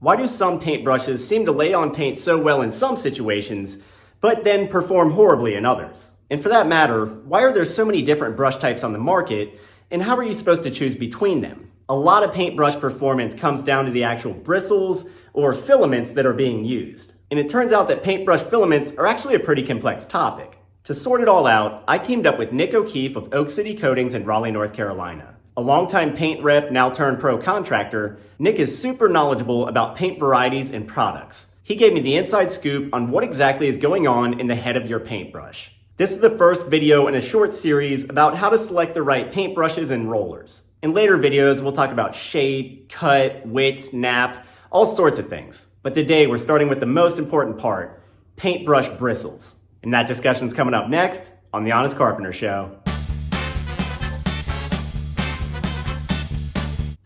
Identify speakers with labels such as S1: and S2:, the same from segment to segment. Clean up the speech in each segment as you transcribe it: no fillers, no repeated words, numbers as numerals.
S1: Why do some paintbrushes seem to lay on paint so well in some situations, but then perform horribly in others? And for that matter, why are there so many different brush types on the market, and how are you supposed to choose between them? A lot of paintbrush performance comes down to the actual bristles or filaments that are being used. And it turns out that paintbrush filaments are actually a pretty complex topic. To sort it all out, I teamed up with Nick O'Keefe of Oak City Coatings in Raleigh, North Carolina. A longtime paint rep, now turned pro contractor, Nick is super knowledgeable about paint varieties and products. He gave me the inside scoop on what exactly is going on in the head of your paintbrush. This is the first video in a short series about how to select the right paintbrushes and rollers. In later videos, we'll talk about shape, cut, width, nap, all sorts of things. But today we're starting with the most important part, paintbrush bristles. And that discussion's coming up next on The Honest Carpenter Show.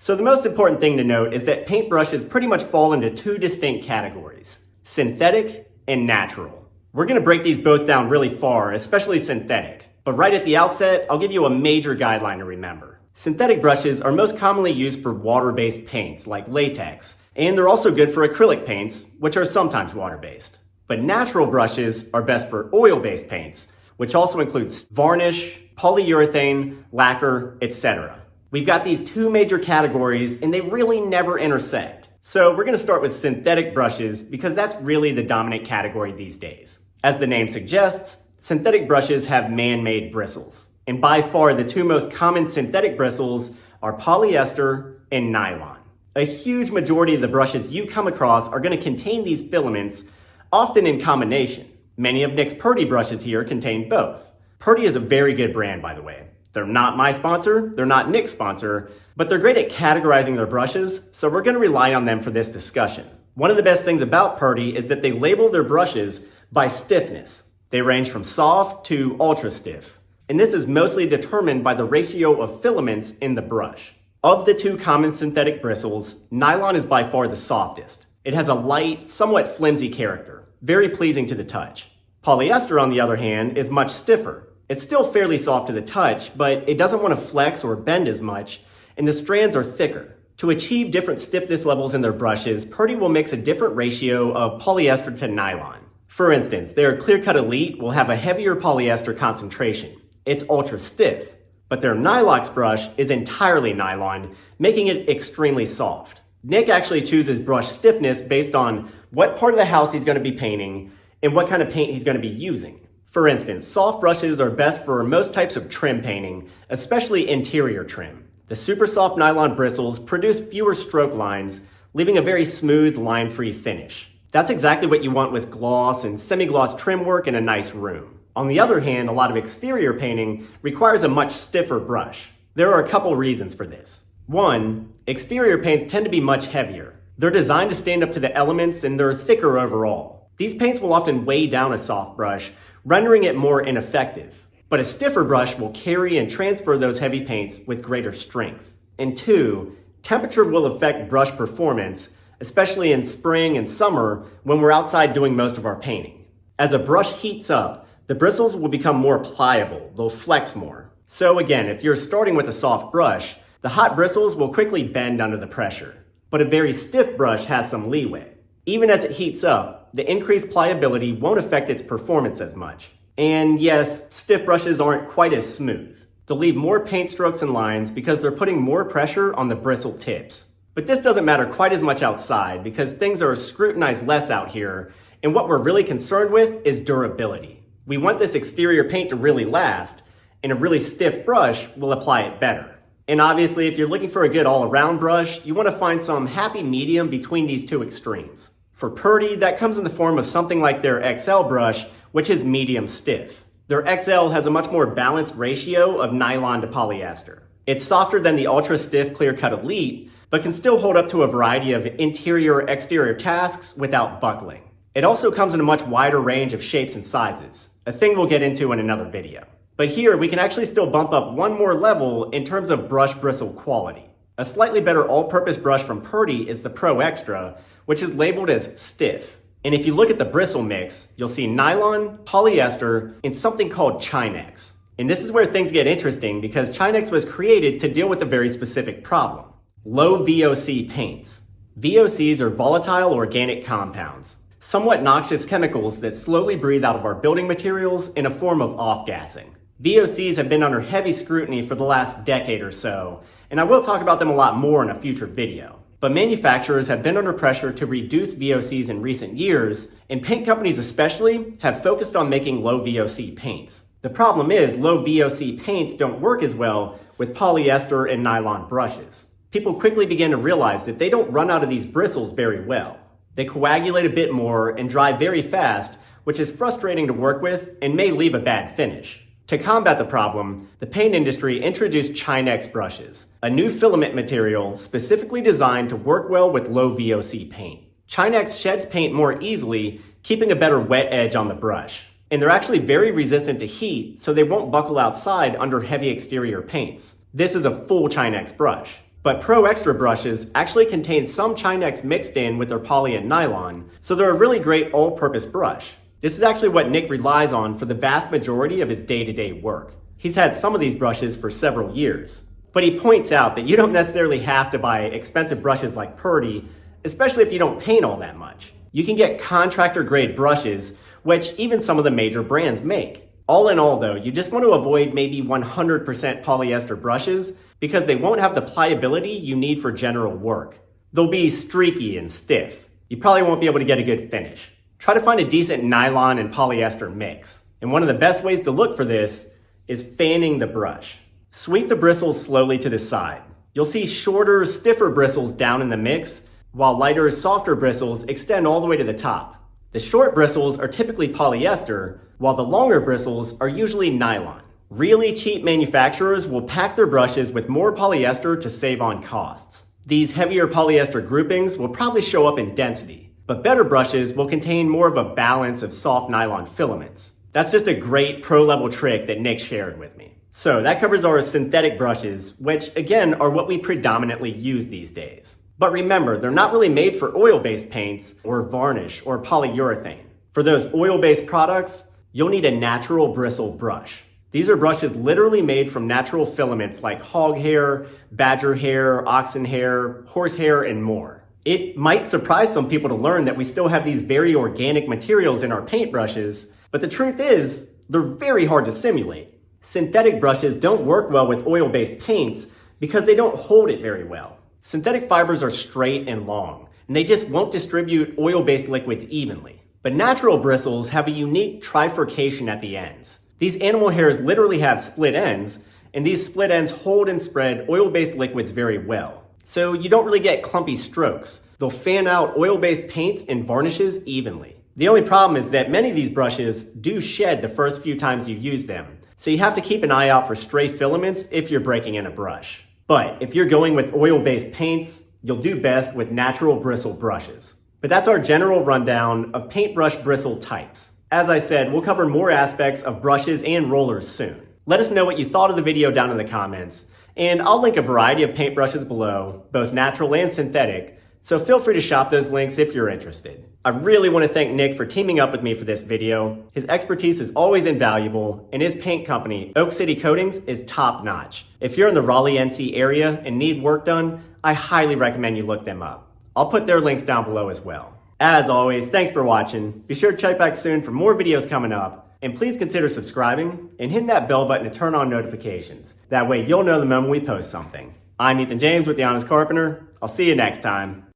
S1: So the most important thing to note is that paintbrushes pretty much fall into two distinct categories, synthetic and natural. We're gonna break these both down really far, especially synthetic. But right at the outset, I'll give you a major guideline to remember. Synthetic brushes are most commonly used for water-based paints like latex, and they're also good for acrylic paints, which are sometimes water-based. But natural brushes are best for oil-based paints, which also includes varnish, polyurethane, lacquer, etc. We've got these two major categories and they really never intersect. So we're gonna start with synthetic brushes because that's really the dominant category these days. As the name suggests, synthetic brushes have man-made bristles. And by far the two most common synthetic bristles are polyester and nylon. A huge majority of the brushes you come across are gonna contain these filaments, often in combination. Many of Nick's Purdy brushes here contain both. Purdy is a very good brand, by the way. They're not my sponsor, they're not Nick's sponsor, but they're great at categorizing their brushes, so we're gonna rely on them for this discussion. One of the best things about Purdy is that they label their brushes by stiffness. They range from soft to ultra stiff. And this is mostly determined by the ratio of filaments in the brush. Of the two common synthetic bristles, nylon is by far the softest. It has a light, somewhat flimsy character, very pleasing to the touch. Polyester, on the other hand, is much stiffer. It's still fairly soft to the touch, but it doesn't want to flex or bend as much, and the strands are thicker. To achieve different stiffness levels in their brushes, Purdy will mix a different ratio of polyester to nylon. For instance, their Clear Cut Elite will have a heavier polyester concentration. It's ultra stiff, but their Nylox brush is entirely nylon, making it extremely soft. Nick actually chooses brush stiffness based on what part of the house he's going to be painting and what kind of paint he's going to be using. For instance, soft brushes are best for most types of trim painting, especially interior trim. The super soft nylon bristles produce fewer stroke lines, leaving a very smooth, line-free finish. That's exactly what you want with gloss and semi-gloss trim work in a nice room. On the other hand, a lot of exterior painting requires a much stiffer brush. There are a couple reasons for this. One, exterior paints tend to be much heavier. They're designed to stand up to the elements and they're thicker overall. These paints will often weigh down a soft brush, rendering it more ineffective. But a stiffer brush will carry and transfer those heavy paints with greater strength. And two, temperature will affect brush performance, especially in spring and summer when we're outside doing most of our painting. As a brush heats up, the bristles will become more pliable, they'll flex more. So again, if you're starting with a soft brush, the hot bristles will quickly bend under the pressure. But a very stiff brush has some leeway. Even as it heats up, the increased pliability won't affect its performance as much. And yes, stiff brushes aren't quite as smooth. They'll leave more paint strokes and lines because they're putting more pressure on the bristle tips. But this doesn't matter quite as much outside because things are scrutinized less out here, and what we're really concerned with is durability. We want this exterior paint to really last, and a really stiff brush will apply it better. And obviously, if you're looking for a good all-around brush, you want to find some happy medium between these two extremes. For Purdy, that comes in the form of something like their XL brush, which is medium stiff. Their XL has a much more balanced ratio of nylon to polyester. It's softer than the ultra-stiff Clear Cut Elite, but can still hold up to a variety of interior-exterior tasks without buckling. It also comes in a much wider range of shapes and sizes, a thing we'll get into in another video. But here, we can actually still bump up one more level in terms of brush bristle quality. A slightly better all-purpose brush from Purdy is the Pro Extra, which is labeled as stiff. And if you look at the bristle mix, you'll see nylon, polyester, and something called Chinex. And this is where things get interesting because Chinex was created to deal with a very specific problem: low V.O.C. paints. VOCs are volatile organic compounds, somewhat noxious chemicals that slowly breathe out of our building materials in a form of off-gassing. VOCs have been under heavy scrutiny for the last decade or so, and I will talk about them a lot more in a future video. But manufacturers have been under pressure to reduce VOCs in recent years, and paint companies especially have focused on making low VOC paints. The problem is low VOC paints don't work as well with polyester and nylon brushes. People quickly begin to realize that they don't run out of these bristles very well. They coagulate a bit more and dry very fast, which is frustrating to work with and may leave a bad finish. To combat the problem, the paint industry introduced Nylox brushes, a new filament material specifically designed to work well with low VOC paint. Nylox sheds paint more easily, keeping a better wet edge on the brush. And they're actually very resistant to heat, so they won't buckle outside under heavy exterior paints. This is a full Nylox brush. But Pro Extra brushes actually contain some Nylox mixed in with their poly and nylon, so they're a really great all-purpose brush. This is actually what Nick relies on for the vast majority of his day-to-day work. He's had some of these brushes for several years. But he points out that you don't necessarily have to buy expensive brushes like Purdy, especially if you don't paint all that much. You can get contractor-grade brushes, which even some of the major brands make. All in all though, you just want to avoid maybe 100% polyester brushes because they won't have the pliability you need for general work. They'll be streaky and stiff. You probably won't be able to get a good finish. Try to find a decent nylon and polyester mix. And one of the best ways to look for this is fanning the brush. Sweep the bristles slowly to the side. You'll see shorter, stiffer bristles down in the mix, while lighter, softer bristles extend all the way to the top. The short bristles are typically polyester, while the longer bristles are usually nylon. Really cheap manufacturers will pack their brushes with more polyester to save on costs. These heavier polyester groupings will probably show up in density, but better brushes will contain more of a balance of soft nylon filaments. That's just a great pro-level trick that Nick shared with me. So that covers our synthetic brushes, which again are what we predominantly use these days. But remember, they're not really made for oil-based paints or varnish or polyurethane. For those oil-based products, you'll need a natural bristle brush. These are brushes literally made from natural filaments like hog hair, badger hair, oxen hair, horse hair, and more. It might surprise some people to learn that we still have these very organic materials in our paintbrushes, but the truth is, they're very hard to simulate. Synthetic brushes don't work well with oil-based paints because they don't hold it very well. Synthetic fibers are straight and long, and they just won't distribute oil-based liquids evenly. But natural bristles have a unique trifurcation at the ends. These animal hairs literally have split ends, and these split ends hold and spread oil-based liquids very well. So you don't really get clumpy strokes. They'll fan out oil-based paints and varnishes evenly. The only problem is that many of these brushes do shed the first few times you use them, so you have to keep an eye out for stray filaments if you're breaking in a brush. But if you're going with oil-based paints, you'll do best with natural bristle brushes. But that's our general rundown of paintbrush bristle types. As I said, we'll cover more aspects of brushes and rollers soon. Let us know what you thought of the video down in the comments, and I'll link a variety of paintbrushes below, both natural and synthetic, so feel free to shop those links if you're interested. I really want to thank Nick for teaming up with me for this video. His expertise is always invaluable, and his paint company, Oak City Coatings, is top-notch. If you're in the Raleigh, NC area and need work done, I highly recommend you look them up. I'll put their links down below as well. As always, thanks for watching. Be sure to check back soon for more videos coming up. And please consider subscribing and hitting that bell button to turn on notifications. That way you'll know the moment we post something. I'm Ethan James with The Honest Carpenter. I'll see you next time.